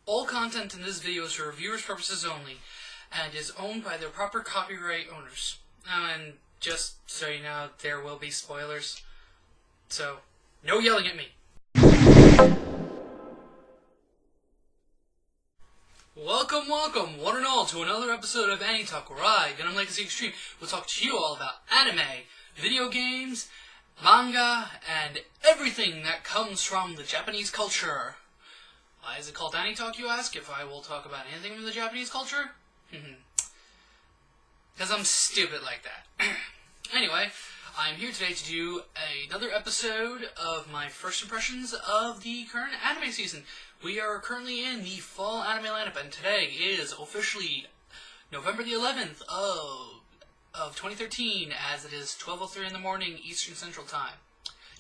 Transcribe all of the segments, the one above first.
All content in this video is for viewers' purposes only, and is owned by their proper copyright owners. And just so you know, there will be spoilers. So, no yelling at me. Welcome, one and all, to another episode of Anitalk, where I, GundamLegacyExtreme, will talk to you all about anime, video games, manga, and everything that comes from the Japanese culture. Why is it called Anitalk, you ask, if I will talk about anything from the Japanese culture? Because I'm stupid like that. Anyway, I'm here today to do another episode of my first impressions of the current anime season. We are currently in the fall anime lineup, and today is officially November the 11th of 2013, as it is 12:03 in the morning Eastern Central Time.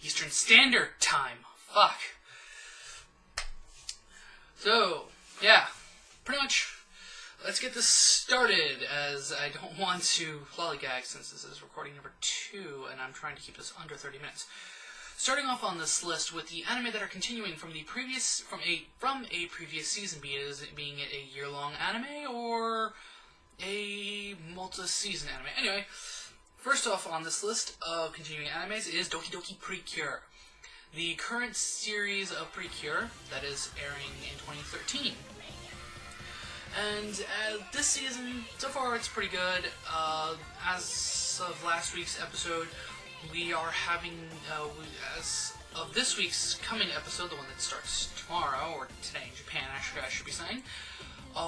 Eastern Standard Time. Fuck. So, yeah, pretty much, let's get this started, as I don't want to lollygag since this is recording number 2, and I'm trying to keep this under 30 minutes. Starting off on this list with the anime that are continuing from a previous season, be it being a year-long anime or a multi-season anime. Anyway, first off on this list of continuing animes is Doki Doki Precure, the current series of Precure that is airing in 2013. And this season, so far, it's pretty good. As of last week's episode, we are having, as of this week's coming episode, the one that starts tomorrow, or today in Japan, actually, I should be saying,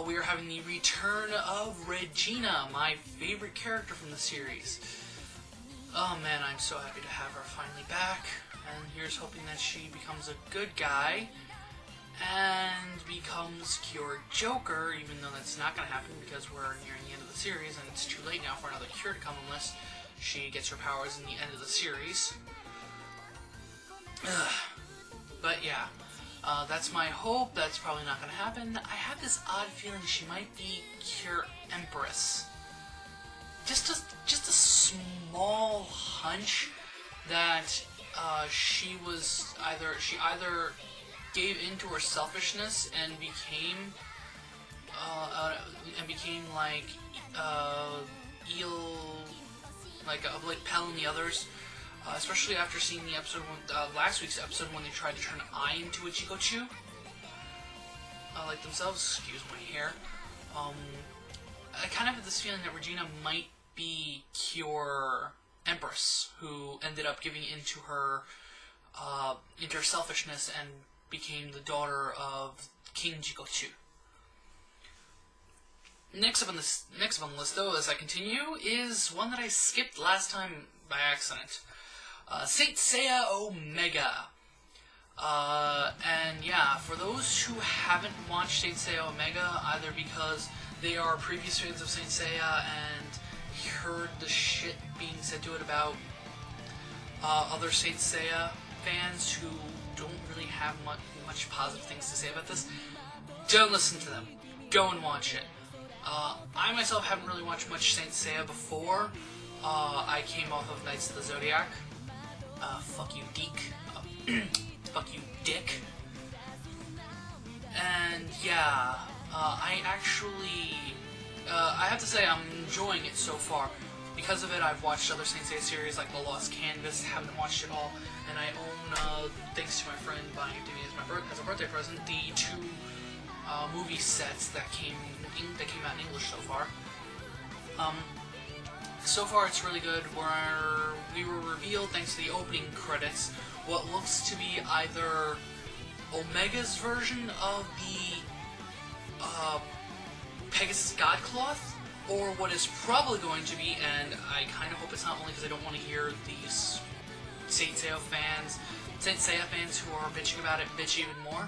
we are having the return of Regina, my favorite character from the series. Oh man, I'm so happy to have her finally back, and here's hoping that she becomes a good guy, and becomes Cure Joker, even though that's not going to happen because we're nearing the end of the series, and it's too late now for another Cure to come unless she gets her powers in the end of the series. But yeah, that's my hope. That's probably not going to happen. I have this odd feeling she might be Cure Empress. Just a small hunch that she either gave into her selfishness and became like like Pell and the others, especially after seeing the episode last week's episode when they tried to turn Ai into a Chikochu, like themselves. Excuse my hair. I kind of have this feeling that Regina might be Cure Empress, who ended up giving into her selfishness and became the daughter of King Jikochu. Next up on the list, though, as I continue, is one that I skipped last time by accident. Saint Seiya Omega. And yeah, for those who haven't watched Saint Seiya Omega, either because they are previous fans of Saint Seiya and heard the shit being said to it about other Saint Seiya fans who don't really have much positive things to say about this, don't listen to them. Go and watch it. I myself haven't really watched much Saint Seiya before. I came off of Knights of the Zodiac. Fuck you, Deke. Fuck you, Dick. And yeah, I have to say I'm enjoying it so far. Because of it, I've watched other Saint Seiya series like The Lost Canvas, haven't watched it all, and I own, thanks to my friend buying it to me as a birthday present, the 2 movie sets that came out in English so far. So far it's really good, where we were revealed, thanks to the opening credits, what looks to be either Omega's version of the Pegasus God Cloth, or what is probably going to be, and I kind of hope it's not, only because I don't want to hear these Saint Seiya fans who are bitching about it bitch even more,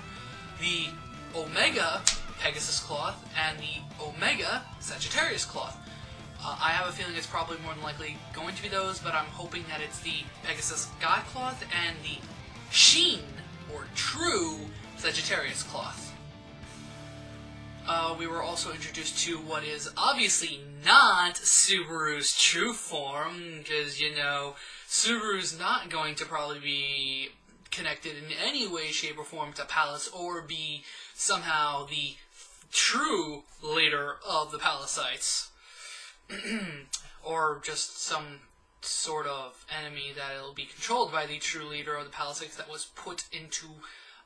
the Omega Pegasus Cloth and the Omega Sagittarius Cloth. I have a feeling it's probably more than likely going to be those, but I'm hoping that it's the Pegasus God Cloth and the Sheen, or True, Sagittarius Cloth. We were also introduced to what is obviously not Subaru's true form, because, you know, Subaru's not going to probably be connected in any way, shape, or form to Palace, or be somehow the true leader of the Palicites. Or just some sort of enemy that will be controlled by the true leader of the Palicites that was put into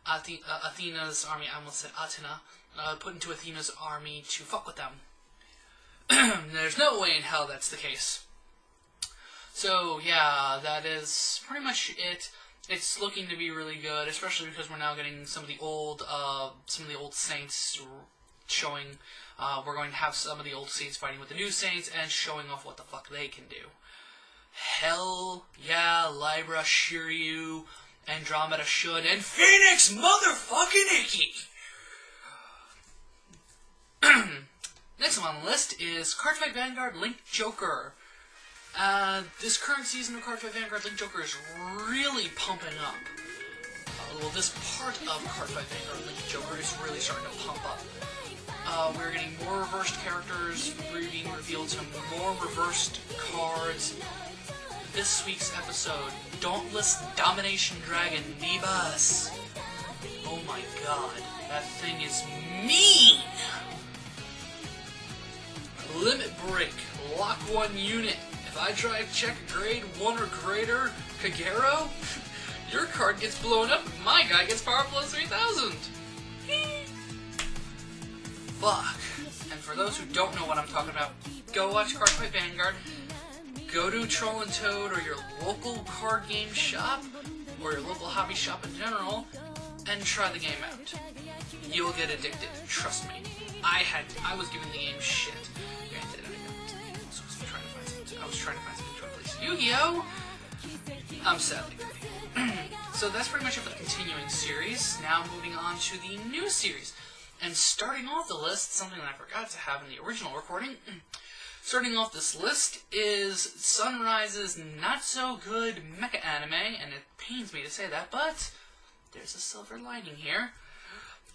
Athena's army. I almost said Athena. Put into Athena's army to fuck with them. There's no way in hell that's the case. So yeah, that is pretty much it. It's looking to be really good, especially because we're now getting some of the old Saints showing. We're going to have some of the old Saints fighting with the new Saints and showing off what the fuck they can do. Hell yeah, Libra, Shiryu, Andromeda should, and Phoenix motherfucking Icky! Next one on the list is Cardfight Vanguard Link Joker. This current season of Cardfight Vanguard Link Joker is really pumping up. Well, this part of Cardfight Vanguard Link Joker is really starting to pump up. We're getting more reversed characters being revealed, some more reversed cards. This week's episode, Dauntless Domination Dragon Nebus. Oh my god, that thing is mean! Limit Break, lock one unit. If I drive check grade 1 or greater, Kagero, your card gets blown up, my guy gets power plus 3000. Fuck. And for those who don't know what I'm talking about, go watch Cardfight Vanguard, go to Troll and Toad or your local card game shop, or your local hobby shop in general, and try the game out. You'll get addicted, trust me. I was giving the game shit. Granted, I was trying to find something to replace Yu-Gi-Oh! I'm sadly busy. So that's pretty much it for the continuing series. Now moving on to the new series. And starting off the list, something that I forgot to have in the original recording, starting off this list is Sunrise's not-so-good mecha anime, and it pains me to say that, but there's a silver lining here.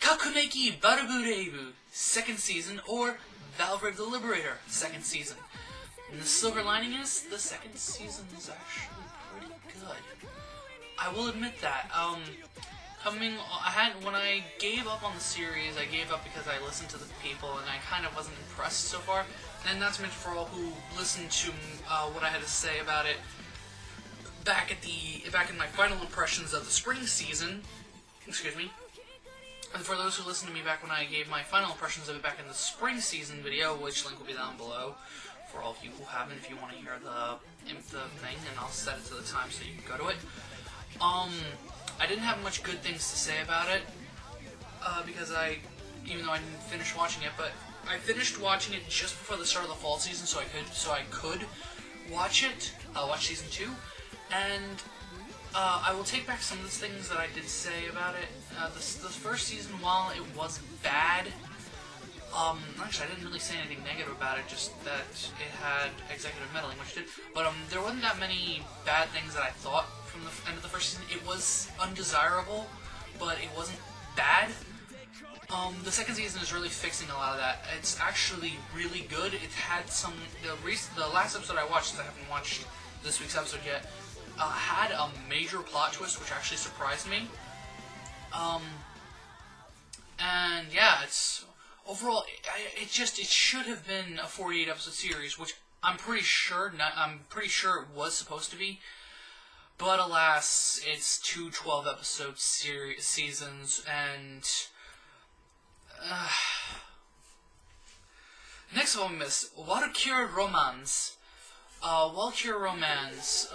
Kakumeki Barubureibu, 2nd season, or Valvrave the Liberator, 2nd season. And the silver lining is, the 2nd season is actually pretty good. I will admit that. When I gave up on the series, I gave up because I listened to the people and I kind of wasn't impressed so far. And that's meant for all who listened to what I had to say about it back in my final impressions of the spring season. Excuse me. And for those who listened to me back when I gave my final impressions of it back in the spring season video, which link will be down below for all of you who haven't, if you want to hear the thing, and I'll set it to the time so you can go to it. I didn't have much good things to say about it, because even though I didn't finish watching it, but I finished watching it just before the start of the fall season, so I could watch it, watch season 2, and I will take back some of the things that I did say about it. The first season, while it was bad, actually I didn't really say anything negative about it, just that it had executive meddling, which it did, but there wasn't that many bad things that I thought from the end of the first season. It was undesirable, but it wasn't bad. The 2nd season is really fixing a lot of that. It's actually really good. It had the last episode I watched, since I haven't watched this week's episode yet, had a major plot twist, which actually surprised me. And yeah, it's overall, it should have been a 48 episode series, which I'm pretty sure it was supposed to be. But alas, it's 2 12-episode seasons, and next one is Walkure Romance. Walkure Romance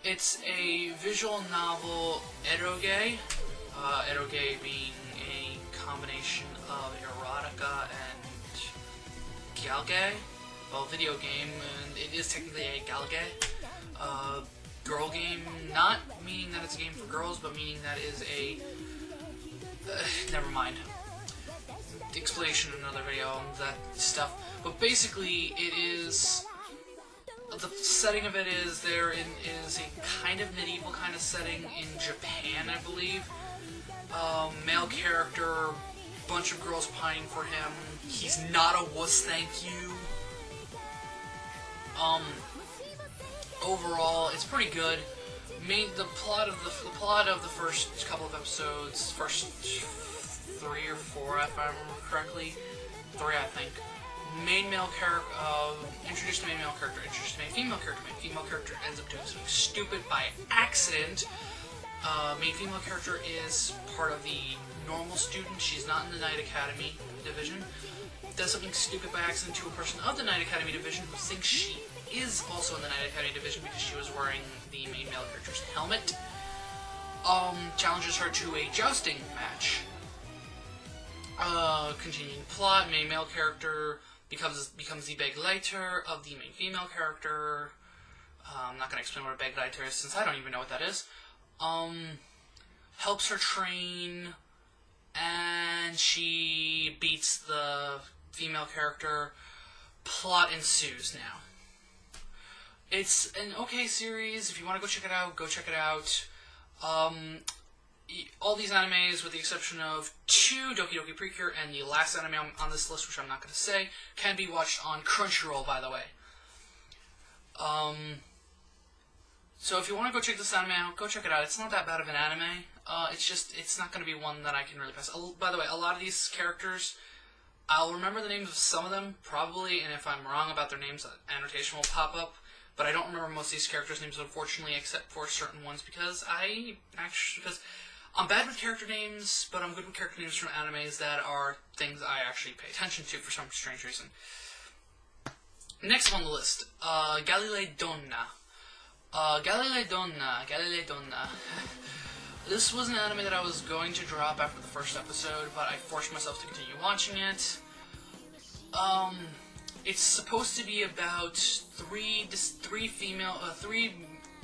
it's a visual novel eroge. Eroge being a combination of erotica and galge. Well, video game, and it is technically a galge. Girl game, not meaning that it's a game for girls, but meaning that is a... never mind. Explanation in another video on that stuff. But basically, it is... The setting of it is is a kind of medieval kind of setting in Japan, I believe. Male character, bunch of girls pining for him. He's not a wuss, thank you. Overall, it's pretty good. the plot of the first couple of episodes, first 3 or 4, if I remember correctly, 3 I think. Main male character, introduced a main male character, introduced a main female character. Main female character ends up doing something stupid by accident. Main female character is part of the normal student. She's not in the Knight Academy division. Does something stupid by accident to a person of the Knight Academy division who thinks she is also in the Knight Academy division because she was wearing the main male character's helmet. Challenges her to a jousting match. Continuing plot, main male character becomes the Begleiter of the main female character. I'm not going to explain what a Begleiter is since I don't even know what that is. Helps her train, and she beats the female character. Plot ensues now. It's an okay series. If you want to go check it out, go check it out. All these animes, with the exception of 2, Doki Doki Precure, and the last anime on this list, which I'm not going to say, can be watched on Crunchyroll, by the way. So if you want to go check this anime out, go check it out. It's not that bad of an anime. It's not going to be one that I can really pass. By the way, a lot of these characters, I'll remember the names of some of them, probably, and if I'm wrong about their names, an annotation will pop up. But I don't remember most of these characters' names, unfortunately, except for certain ones, because I'm bad with character names, but I'm good with character names from animes that are things I actually pay attention to for some strange reason. Next on the list, Galilei Donna. Galilei Donna. This was an anime that I was going to drop after the first episode, but I forced myself to continue watching it. It's supposed to be about three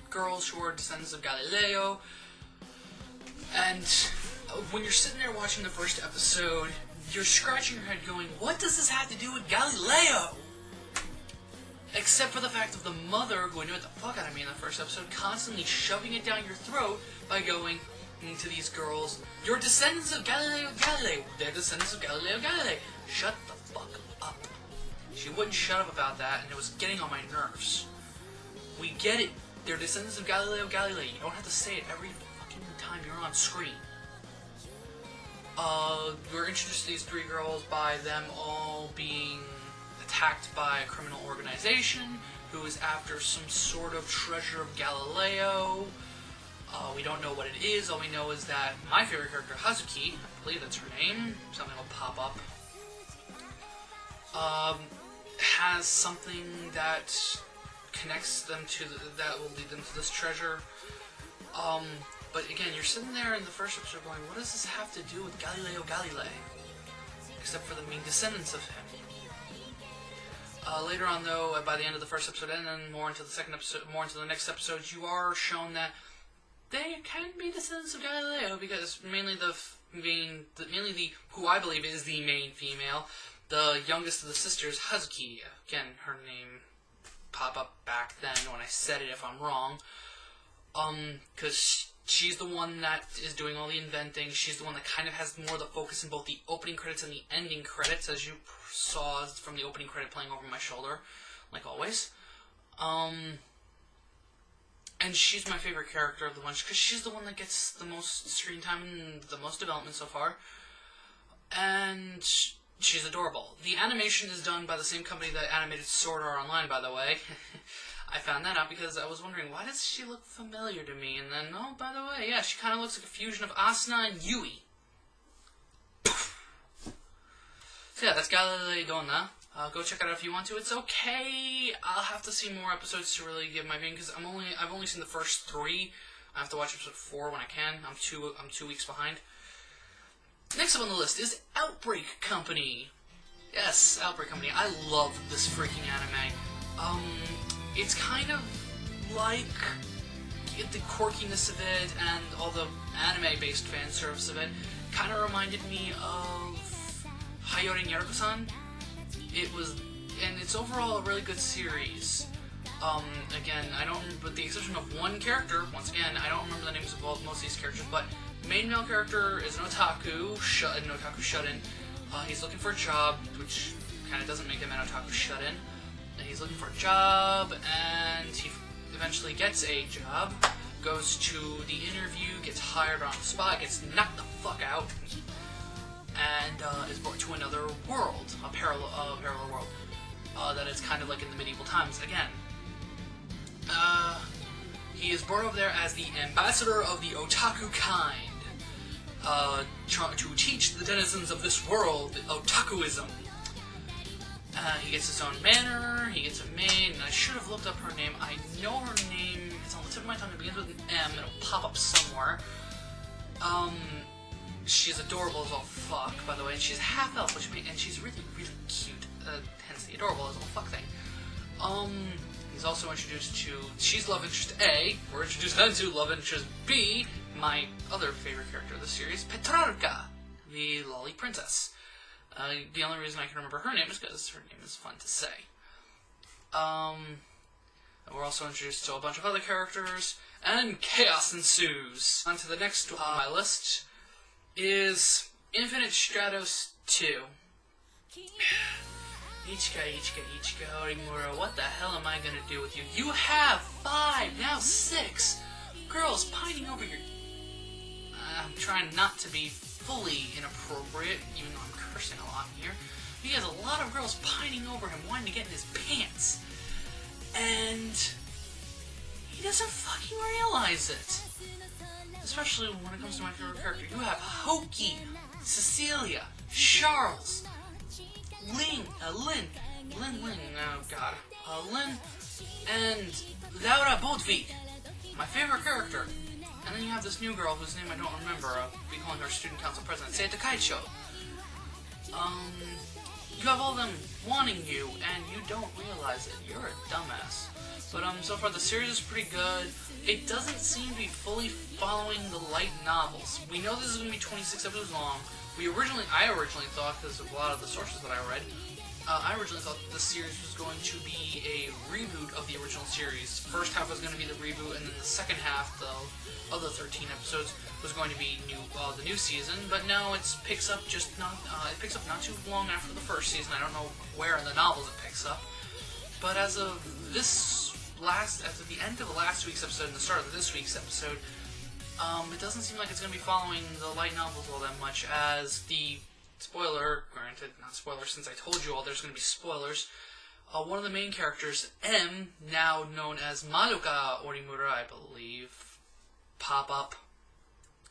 girls who are descendants of Galileo, and when you're sitting there watching the first episode, you're scratching your head going, what does this have to do with Galileo? Except for the fact of the mother going to hit the fuck out of me in the first episode, constantly shoving it down your throat by going to these girls, you're descendants of Galileo Galilei. They're descendants of Galileo Galilei. Shut the fuck up. She wouldn't shut up about that, and it was getting on my nerves. We get it. They're descendants of Galileo Galilei. You don't have to say it every fucking time you're on screen. We're introduced to these 3 girls by them all being attacked by a criminal organization who is after some sort of treasure of Galileo. We don't know what it is. All we know is that my favorite character, Hazuki, I believe that's her name, something will pop up, has something that connects them to that will lead them to this treasure. But again, you're sitting there in the first episode going, what does this have to do with Galileo Galilei? Except for them being descendants of him. Later on, though, by the end of the first episode, and then more into the second episode, more into the next episode, you are shown that they can be descendants of Galileo, because mainly the who I believe is the main female, the youngest of the sisters, Hazuki. Again, her name pop up back then when I said it if I'm wrong. Because she's the one that is doing all the inventing. She's the one that kind of has more of the focus in both the opening credits and the ending credits, as you saw from the opening credit playing over my shoulder, like always. And she's my favorite character of the bunch, because she's the one that gets the most screen time and the most development so far. And she's adorable. The animation is done by the same company that animated Sword Art Online, by the way. I found that out because I was wondering, why does she look familiar to me? And then, oh, by the way, yeah, she kind of looks like a fusion of Asuna and Yui. So yeah, that's Galilei Donna. Go check it out if you want to. It's okay. I'll have to see more episodes to really give my opinion, because I've only seen the first 3. I have to watch episode 4 when I can. I'm 2 weeks behind. Next up on the list is Outbreak Company. Yes, Outbreak Company. I love this freaking anime. It's kind of like the quirkiness of it and all the anime-based fan service of it kind of reminded me of Hayorin Yaruko-san. And it's overall a really good series. Again, I don't, with the exception of one character, once again, I don't remember the names of most of these characters, but main male character is an otaku shut-in. He's looking for a job, which kind of doesn't make him an otaku shut-in. He's looking for a job, and he eventually gets a job, goes to the interview, gets hired on the spot, gets knocked the fuck out, and is brought to another world, a parallel world, that is kind of like in the medieval times again. He is brought over there as the ambassador of the otaku kind, to teach the denizens of this world otakuism. He gets his own manor, he gets a maid, and I should have looked up her name. I know her name, it's on the tip of my tongue, it begins with an M, it'll pop up somewhere. She's adorable as all fuck, by the way, and she's half elf, and she's really, really cute, hence the adorable as all fuck thing. He's also introduced to, she's love interest A, we're introduced then to love interest B, my other favorite character of the series, Petrarca, the lolly princess. The only reason I can remember her name is because her name is fun to say. We're also introduced to a bunch of other characters, and chaos ensues. On to the next on my list is Infinite Stratos 2. Ichika, Orimura, what the hell am I gonna do with you? You have 5, now 6 girls pining over your... I'm trying not to be fully inappropriate, even though I'm cursing a lot here. He has a lot of girls pining over him, wanting to get in his pants. And he doesn't fucking realize it. Especially when it comes to my favorite character. You have Hoki, Cecilia, Charles, Lynn, and Laura Bodvig, my favorite character. And then you have this new girl whose name I don't remember. I'll be calling her student council president, Seita Kaicho. You have all of them wanting you, and you don't realize it. You're a dumbass. But, so far the series is pretty good. It doesn't seem to be fully following the light novels. We know this is going to be 26 episodes long. I originally thought, because of a lot of the sources that I read, I originally thought that the series was going to be a reboot of the original series. First half was going to be the reboot, and then the second half, though, of the 13 episodes was going to be the new season. But now it picks up not too long after the first season. I don't know where in the novels it picks up, but as of at the end of last week's episode and the start of this week's episode, it doesn't seem like it's going to be following the light novels all that much, as the spoiler, granted, not spoiler since I told you all there's going to be spoilers, one of the main characters, M, now known as Madoka Orimura, I believe, pop up,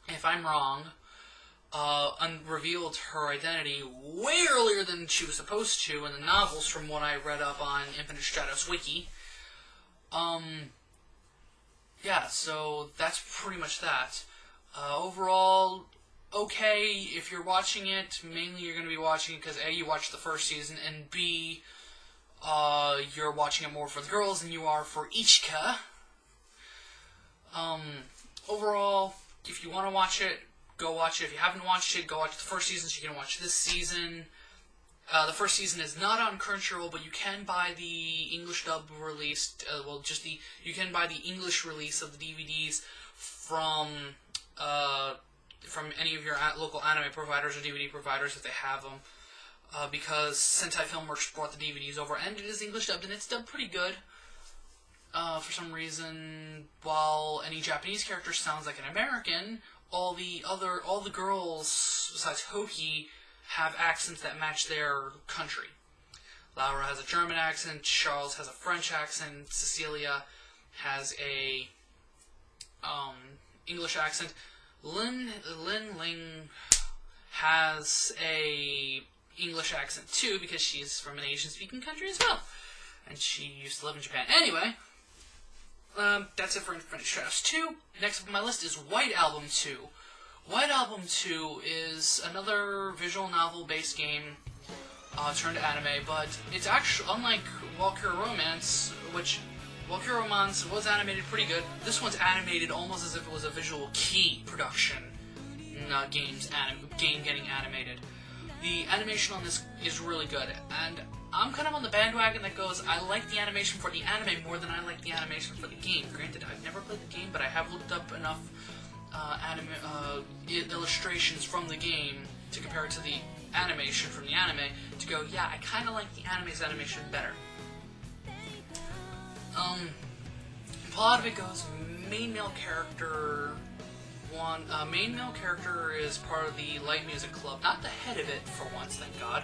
if I'm wrong, revealed her identity way earlier than she was supposed to in the novels from what I read up on Infinite Stratos Wiki. Yeah, so that's pretty much that. Overall, okay, if you're watching it, mainly you're going to be watching it because A, you watched the first season, and B, you're watching it more for the girls than you are for Ichika. Overall, if you want to watch it, go watch it. If you haven't watched it, go watch the first season so you can watch this season. The first season is not on Crunchyroll, but you can buy the English dub released, you can buy the English release of the DVDs from any of your local anime providers or DVD providers if they have them, because Sentai Filmworks brought the DVDs over, and it is English dubbed, and it's dubbed pretty good. For some reason, while any Japanese character sounds like an American, all the girls besides Hoki have accents that match their country. Laura has a German accent, Charles has a French accent, Cecilia has a English accent. Lin Ling has a English accent too, because she's from an Asian-speaking country as well, and she used to live in Japan. Anyway, that's it for Infinite Stratos 2. Next up on my list is White Album 2. White Album 2 is another visual novel-based game turned to anime, but it's actually, unlike Valkyrie Romance, which Valkyrie Romance was animated pretty good, this one's animated almost as if it was a Visual Kei production, game getting animated. The animation on this is really good, and I'm kind of on the bandwagon that goes, I like the animation for the anime more than I like the animation for the game. Granted, I've never played the game, but I have looked up enough illustrations from the game to compare it to the animation from the anime to go, yeah, I kind of like the anime's animation better. Plot of it goes, main male character is part of the Light Music Club. Not the head of it, for once, thank God.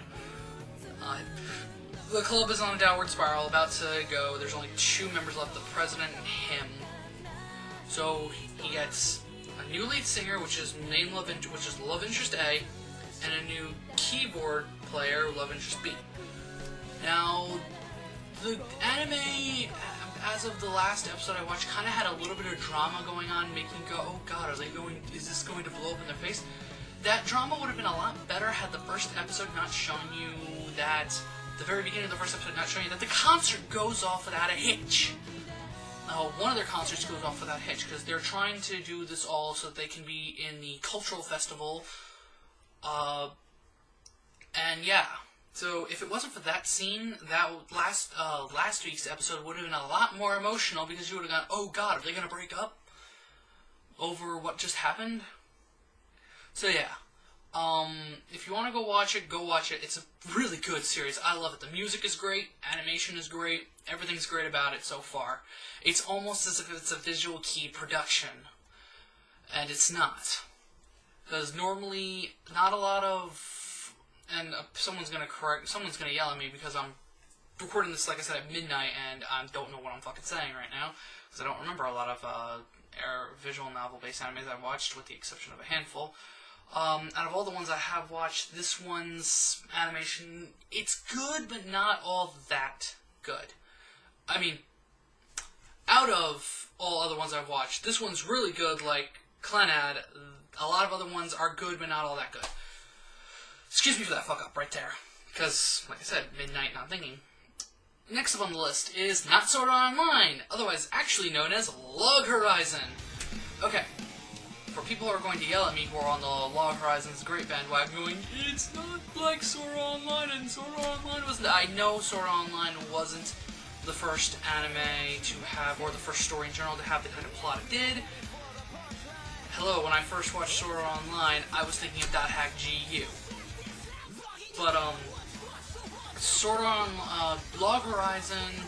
The club is on a downward spiral, about to go. There's only 2 members left, the president and him. So he gets a new lead singer, which is Love Interest A, and a new keyboard player, Love Interest B. Now, the anime, as of the last episode I watched, kind of had a little bit of drama going on, making you go, oh god, is this going to blow up in their face? That drama would have been a lot better had the first episode not shown you that, the very beginning of the first episode not showing you that the concert goes off without a hitch. One of their concerts goes off without a hitch, because they're trying to do this all so that they can be in the cultural festival, and yeah. So if it wasn't for that scene, that last week's episode would have been a lot more emotional, because you would have gone, oh god, are they going to break up over what just happened? So yeah, if you want to go watch it, go watch it. It's a really good series. I love it. The music is great, animation is great, everything's great about it so far. It's almost as if it's a Visual Kei production, and it's not. Because normally, not a lot of... And someone's gonna yell at me because I'm recording this, like I said, at midnight, and I don't know what I'm fucking saying right now, because I don't remember a lot of visual novel-based animes I've watched, with the exception of a handful. Out of all the ones I have watched, this one's animation, it's good, but not all that good. I mean, out of all other ones I've watched, this one's really good, like Clannad. A lot of other ones are good, but not all that good. Excuse me for that fuck up right there, because, like I said, midnight, not thinking. Next up on the list is Not Sword Art Online, otherwise actually known as Log Horizon. Okay, for people who are going to yell at me who are on the Log Horizon's great bandwagon going, it's not like Sword Art Online, and Sword Art Online wasn't... I know Sword Art Online wasn't the first anime to have, or the first story in general to have the kind of plot it did. Hello, when I first watched Sword Art Online, I was thinking of .hack GU. But, Sword Art Log Horizon's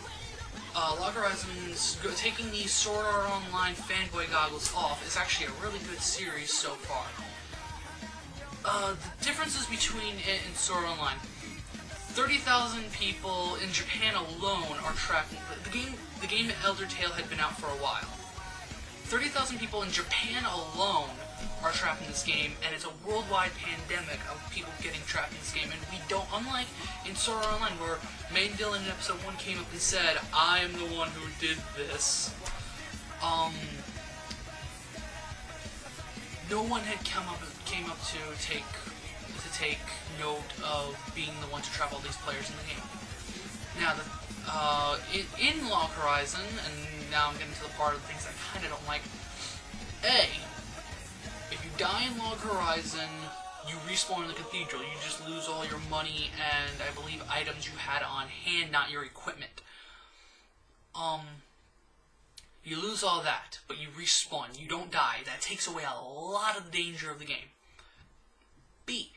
taking the Sword Art Online fanboy goggles off is actually a really good series so far. The differences between it and Sword Art Online. 30,000 people in Japan alone are trapped. The game Elder Tale had been out for a while. 30,000 people in Japan alone are trapped in this game, and it's a worldwide pandemic of people getting trapped in this game, and we don't, unlike in Sword Art Online, where Main Dylan in episode 1 came up and said, I am the one who did this, no one had came up to take note of being the one to trap all these players in the game. Now, in Log Horizon, and now I'm getting to the part of the things I kind of don't like, if you die in Log Horizon, you respawn in the cathedral. You just lose all your money and, I believe, items you had on hand, not your equipment. You lose all that, but you respawn. You don't die. That takes away a lot of the danger of the game. B.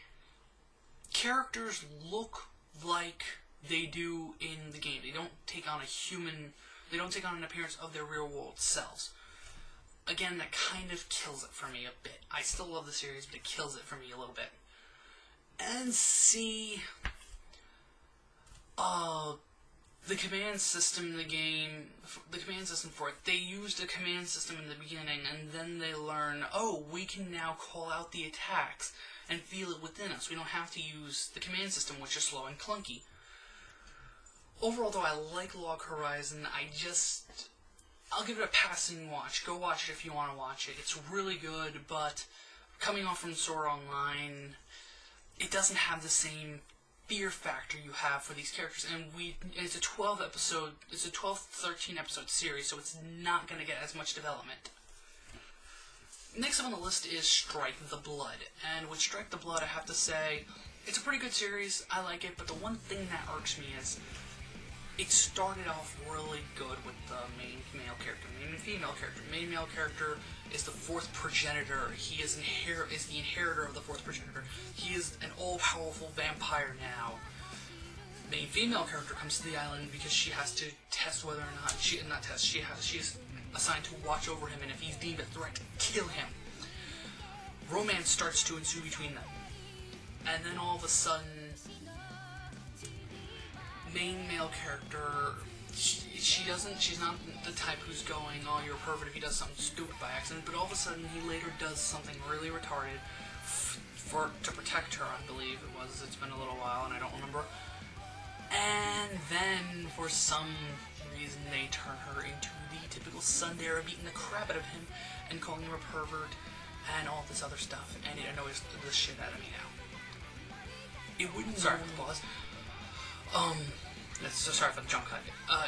Characters look like they do in the game. They don't take on an appearance of their real-world selves. Again, that kind of kills it for me a bit. I still love the series, but it kills it for me a little bit. And C, the command system in the game, the command system for it, they used a command system in the beginning, and then they learn, oh, we can now call out the attacks and feel it within us. We don't have to use the command system, which is slow and clunky. Overall, though, I like Log Horizon. I'll give it a passing watch. Go watch it if you want to watch it. It's really good, but coming off from Sword Art Online, it doesn't have the same fear factor you have for these characters. And it's a 13 episode series, so it's not going to get as much development. Next up on the list is Strike the Blood. And with Strike the Blood, I have to say, it's a pretty good series. I like it, but the one thing that irks me is it started off really good with the main male character, main and female character. Main male character is the fourth progenitor. He is the inheritor of the fourth progenitor. He is an all-powerful vampire now. Main female character comes to the island because she has to test whether or not she's assigned to watch over him, and if he's deemed a threat, kill him. Romance starts to ensue between them. And then all of a sudden, main male character, she's not the type who's going, oh, you're a pervert if he does something stupid by accident, but all of a sudden he later does something really retarded to protect her, I believe it was. It's been a little while and I don't remember. And then, for some reason, they turn her into the typical tsundere, beating the crap out of him and calling him a pervert and all this other stuff, and it annoys the shit out of me now. It wouldn't... Sorry for the pause. Sorry for the jump cut.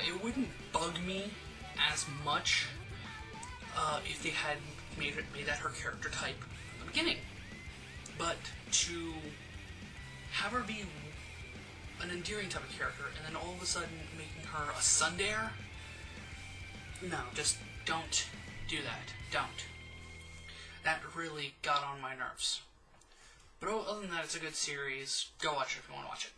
It wouldn't bug me as much if they had made that her character type from the beginning. But to have her be an endearing type of character, and then all of a sudden making her a tsundere? No, just don't do that. Don't. That really got on my nerves. But other than that, it's a good series. Go watch it if you want to watch it.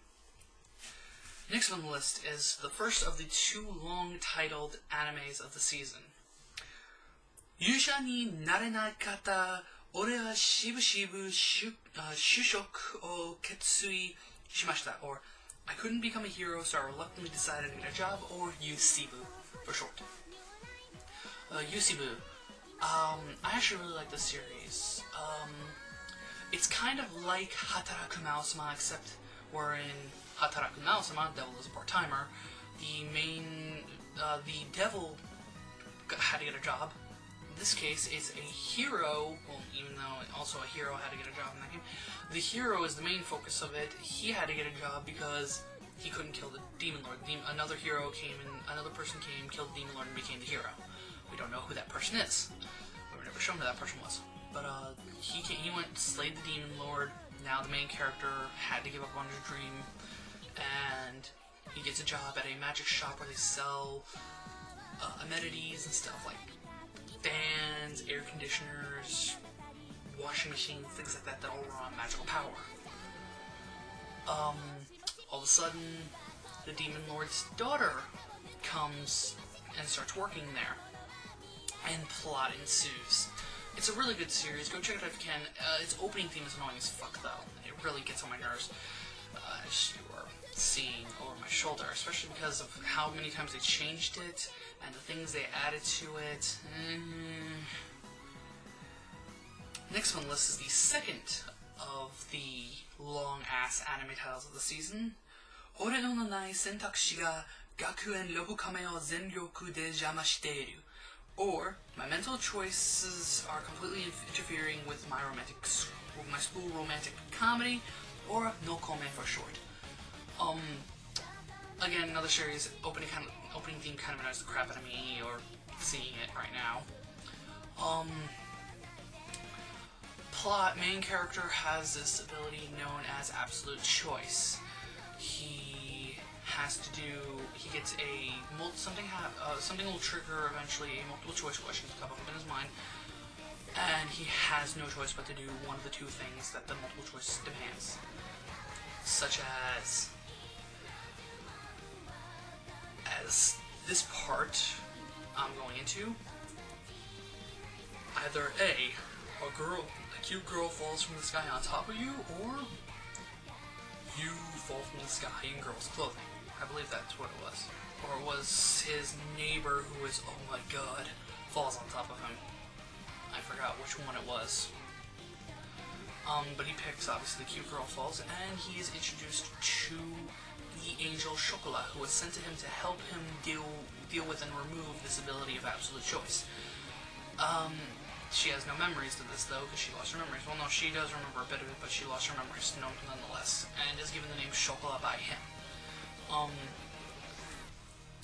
Next on the list is the first of the 2 long-titled animes of the season. Yusha ni narenakata ore wa shibushibu shushoku o ketsui shimashita, or I couldn't become a hero, so I reluctantly decided to get a job, or Yusibu for short. Yusibu. I actually really like this series. It's kind of like Hataraku Naosama, except where in Hataraku Naosama, Devil is a part-timer, the devil had to get a job. In this case, it's a hero, well, even though also a hero had to get a job in that game, the hero is the main focus of it. He had to get a job because he couldn't kill the Demon Lord. Another hero came, and another person came, killed the Demon Lord, and became the hero. We don't know who that person is. We were never shown who that person was. But he went and slayed the Demon Lord. Now the main character had to give up on his dream, and he gets a job at a magic shop where they sell amenities and stuff like fans, air conditioners, washing machines, things like that all run on magical power. All of a sudden, the Demon Lord's daughter comes and starts working there, and plot ensues. It's a really good series. Go check it out if you can. Its opening theme is annoying as fuck, though. It really gets on my nerves. As you are seeing over my shoulder, especially because of how many times they changed it and the things they added to it. Next on the list is the second of the long-ass anime titles of the season. Ore no nanai sentakushi ga gakuen robukame o zenryoku de jama shiteiru. Or, my mental choices are completely interfering with my school romantic comedy, or no kome for short. Again, another series, opening theme kind of annoys the crap out of me, or seeing it right now. Plot, main character has this ability known as absolute choice. He gets something will trigger eventually a multiple choice question to pop up in his mind, and he has no choice but to do one of the 2 things that the multiple choice demands, such as this part I'm going into. Either a cute girl falls from the sky on top of you, or you fall from the sky in girl's clothing. I believe that's what it was. Or it was his neighbor who was, oh my god, falls on top of him. I forgot which one it was. But he picks, obviously, the cute girl falls, and he is introduced to the angel Chocolat, who was sent to him to help him deal with and remove this ability of absolute choice. She has no memories to this, though, because she lost her memories. Well, no, she does remember a bit of it, but she lost her memories nonetheless, and is given the name Chocolat by him.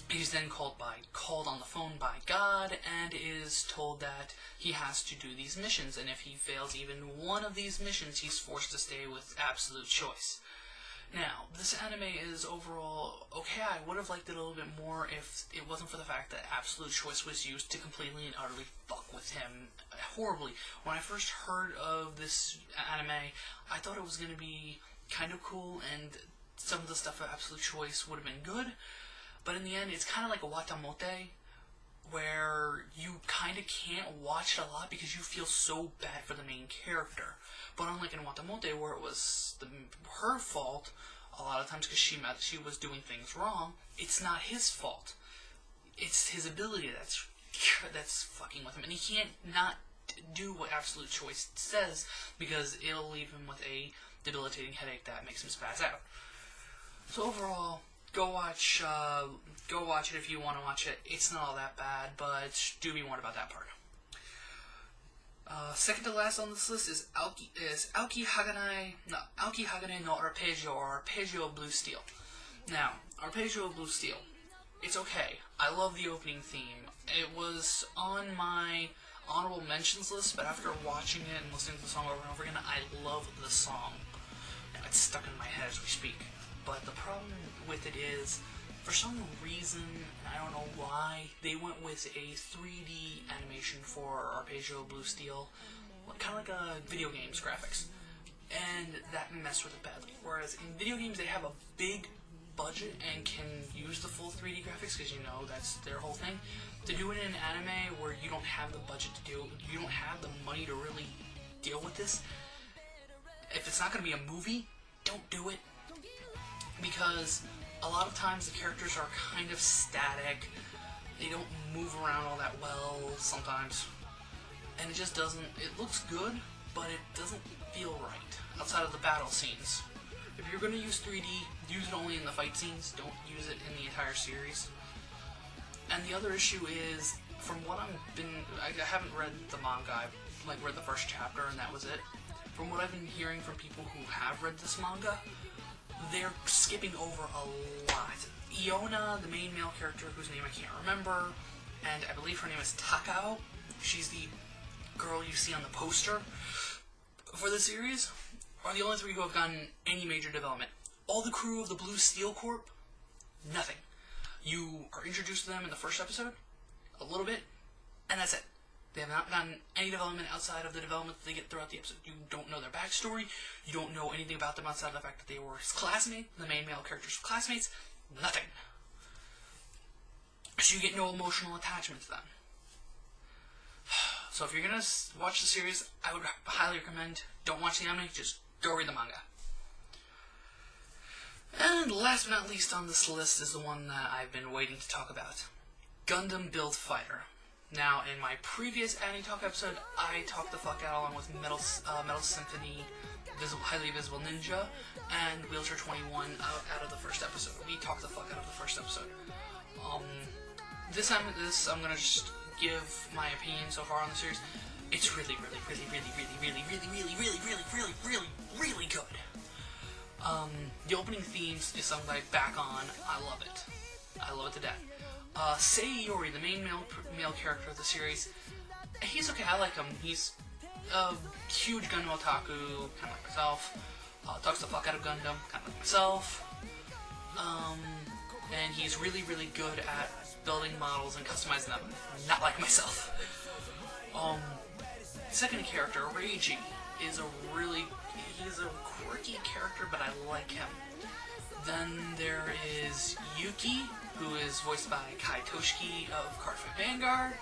He's then called on the phone by God, and is told that he has to do these missions, and if he fails even one of these missions, he's forced to stay with absolute choice. Now, this anime is overall okay. I would have liked it a little bit more if it wasn't for the fact that absolute choice was used to completely and utterly fuck with him horribly. When I first heard of this anime, I thought it was going to be kind of cool, and some of the stuff of absolute choice would have been good, but in the end, it's kind of like a Watamote, where you kind of can't watch it a lot because you feel so bad for the main character. But unlike in Watamote, where it was her fault a lot of times because she was doing things wrong, it's not his fault. It's his ability that's fucking with him, and he can't not do what Absolute Choice says because it'll leave him with a debilitating headache that makes him spaz out. So overall, go watch it if you want to watch it. It's not all that bad, but do be warned about that part. Second to last on this list is Aoki Hagane no Arpeggio, or Arpeggio of Blue Steel. Now, Arpeggio of Blue Steel, it's okay. I love the opening theme. It was on my honorable mentions list, but after watching it and listening to the song over and over again, I love the song. Now, it's stuck in my head as we speak. But the problem with it is, for some reason, I don't know why, they went with a 3D animation for Arpeggio Blue Steel, kind of like a video game's graphics, and that messed with it badly. Whereas in video games, they have a big budget and can use the full 3D graphics because, you know, that's their whole thing. To do it in an anime where you don't have the budget to do it, you don't have the money to really deal with this, if it's not going to be a movie, don't do it. Because a lot of times the characters are kind of static, they don't move around all that well sometimes, and it just doesn't, it looks good, but it doesn't feel right outside of the battle scenes. If you're going to use 3D, use it only in the fight scenes, don't use it in the entire series. And the other issue is, from what I haven't read the manga, I've read the first chapter and that was it. From what I've been hearing from people who have read this manga, they're skipping over a lot. Iona, the main male character, whose name I can't remember, and I believe her name is Takao. She's the girl you see on the poster for the series, are the only three who have gotten any major development. All the crew of the Blue Steel Corp, nothing. You are introduced to them in the first episode, a little bit, and that's it. They have not gotten any development outside of the development that they get throughout the episode. You don't know their backstory, you don't know anything about them outside of the fact that they were his classmates, the main male character's classmates, nothing. So you get no emotional attachment to them. So if you're going to watch the series, I would highly recommend, don't watch the anime, just go read the manga. And last but not least on this list is the one that I've been waiting to talk about. Gundam Build Fighter. Now, in my previous Anitalk episode, I talked the fuck out along with Metal Symphony, Highly Visible Ninja, and Wheelchair 21 out of the first episode. We talked the fuck out of the first episode. This I'm gonna just give my opinion so far on the series. It's really good. The opening themes is sung by Back On. I love it. I love it to death. Seiyori, the main male character of the series, he's okay, I like him. He's a huge Gundam otaku, kind of like myself. Talks the fuck out of Gundam, kind of like myself. And he's really good at building models and customizing them, not like myself. Second character, Reiji, he's a quirky character, but I like him. Then there is Yuki, who is voiced by Kai Toshiki of Cardfight Vanguard.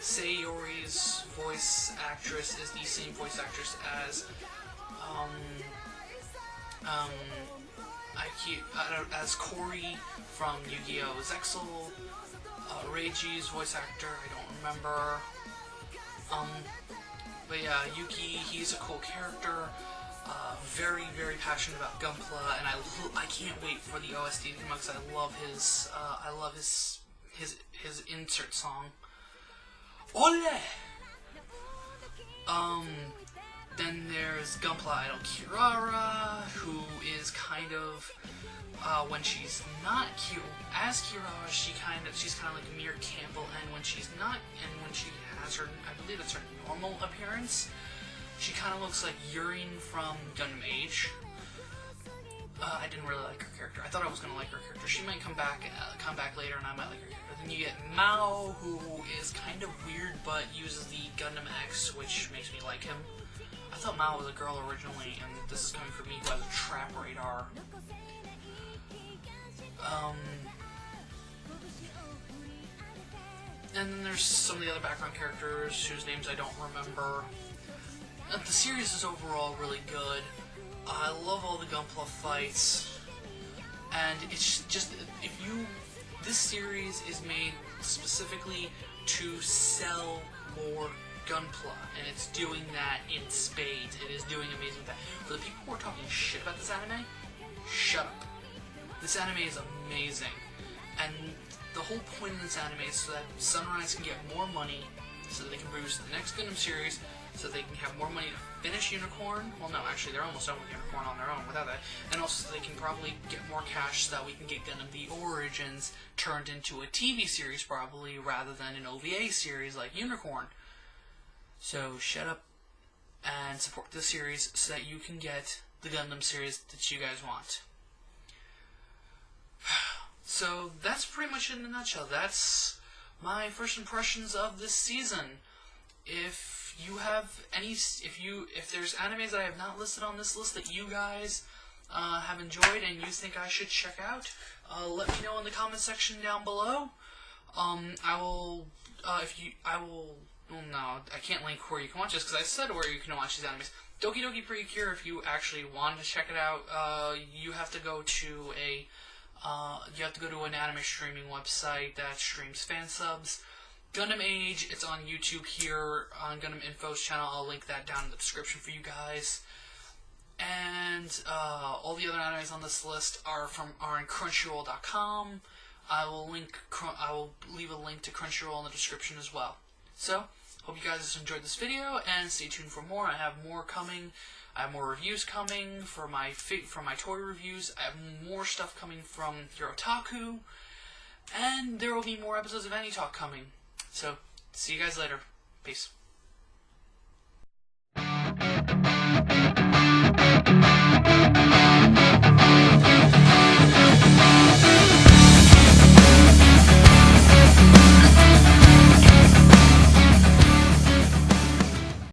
Seiyori's voice actress is the same voice actress as Cory from Yu-Gi-Oh! Zexal. Reiji's voice actor, I don't remember. But yeah, Yuki, he's a cool character. Very passionate about Gunpla, and I can't wait for the OST to come out because I love his insert song. Ole! Then there's Gunpla Idol Kirara, who is kind of when she's not cute as Kirara, she's kind of like Mir Campbell, and when she's not, and when she has her, I believe it's her normal appearance, she kind of looks like Urine from Gundam Age. I didn't really like her character. I thought I was going to like her character. She might come back later, and I might like her character. Then you get Mao, who is kind of weird, but uses the Gundam X, which makes me like him. I thought Mao was a girl originally, and this is coming from me who has a trap radar. And then there's some of the other background characters whose names I don't remember. The series is overall really good. I love all the Gunpla fights. And it's just, this series is made specifically to sell more Gunpla, and it's doing that in spades. It is doing amazing things. For the people who are talking shit about this anime, shut up. This anime is amazing, and the whole point of this anime is so that Sunrise can get more money, so that they can produce the next Gundam series, so they can have more money to finish Unicorn. Well, no, actually, they're almost done with Unicorn on their own without that. And also, so they can probably get more cash so that we can get Gundam the Origins turned into a TV series, probably, rather than an OVA series like Unicorn. So, shut up and support this series so that you can get the Gundam series that you guys want. So, that's pretty much it in a nutshell. That's my first impressions of this season. If you have any, if there's animes that I have not listed on this list that you guys have enjoyed and you think I should check out, let me know in the comment section down below. Well, no, I can't link where you can watch this because I said where you can watch these animes. Doki Doki Precure, if you actually want to check it out, you have to go to an anime streaming website that streams fan subs. Gundam Age, it's on YouTube here on Gundam Info's channel. I'll link that down in the description for you guys. And all the other animes on this list are on Crunchyroll.com. I will leave a link to Crunchyroll in the description as well. So, hope you guys enjoyed this video and stay tuned for more. I have more coming. I have more reviews coming for my toy reviews. I have more stuff coming from Herotaku, and there will be more episodes of Anitalk coming. So, see you guys later. Peace.